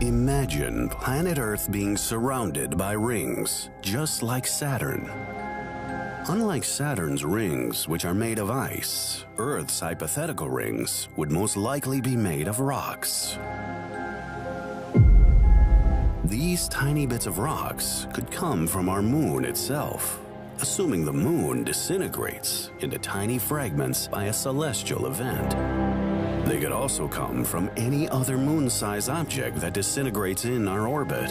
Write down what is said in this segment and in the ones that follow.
Imagine planet Earth being surrounded by rings, just like Saturn. Unlike Saturn's rings, which are made of ice, Earth's hypothetical rings would most likely be made of rocks. These tiny bits of rocks could come from our moon itself, assuming the moon disintegrates into tiny fragments by a celestial event. They could also come from any other moon-sized object that disintegrates in our orbit.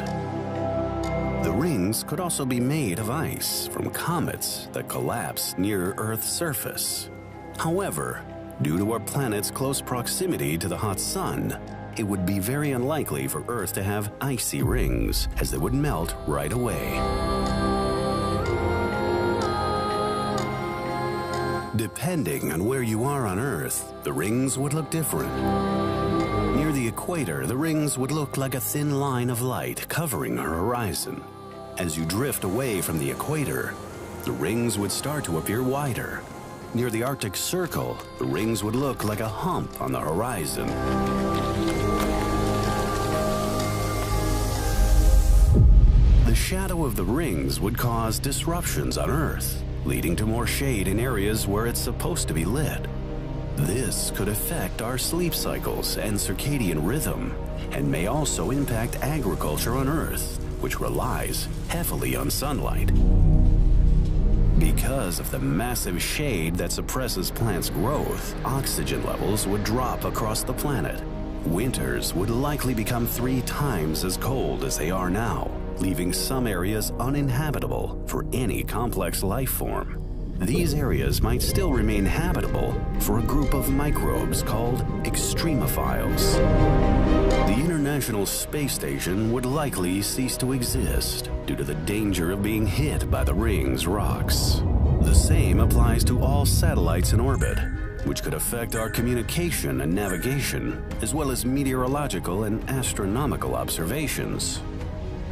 The rings could also be made of ice from comets that collapse near Earth's surface. However, due to our planet's close proximity to the hot sun, it would be very unlikely for Earth to have icy rings, as they would melt right away. Depending on where you are on Earth, the rings would look different. Near the equator, the rings would look like a thin line of light covering our horizon. As you drift away from the equator, the rings would start to appear wider. Near the Arctic Circle, the rings would look like a hump on the horizon. The shadow of the rings would cause disruptions on Earth, leading to more shade in areas where it's supposed to be lit. This could affect our sleep cycles and circadian rhythm, and may also impact agriculture on Earth, which relies heavily on sunlight. Because of the massive shade that suppresses plants' growth, oxygen levels would drop across the planet. Winters would likely become 3 times as cold as they are now, leaving some areas uninhabitable for any complex life form. These areas might still remain habitable for a group of microbes called extremophiles. The International Space Station would likely cease to exist due to the danger of being hit by the rings' rocks. The same applies to all satellites in orbit, which could affect our communication and navigation, as well as meteorological and astronomical observations.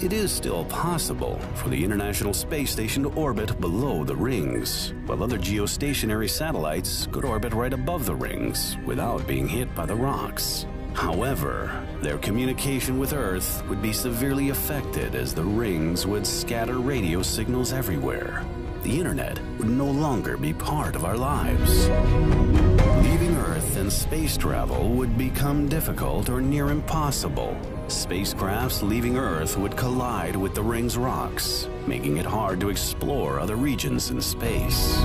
It is still possible for the International Space Station to orbit below the rings, while other geostationary satellites could orbit right above the rings without being hit by the rocks. However, their communication with Earth would be severely affected as the rings would scatter radio signals everywhere. The internet would no longer be part of our lives. Leaving Earth and space travel would become difficult or near impossible. Spacecrafts leaving Earth would collide with the rings' rocks, making it hard to explore other regions in space.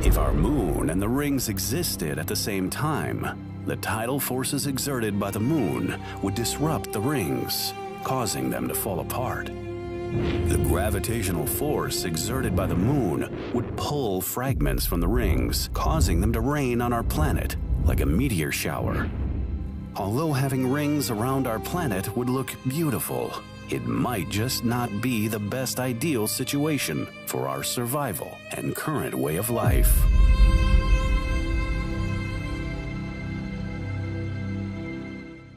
If our moon and the rings existed at the same time, the tidal forces exerted by the moon would disrupt the rings, causing them to fall apart. The gravitational force exerted by the moon would pull fragments from the rings, causing them to rain on our planet like a meteor shower. Although having rings around our planet would look beautiful, it might just not be the best ideal situation for our survival and current way of life.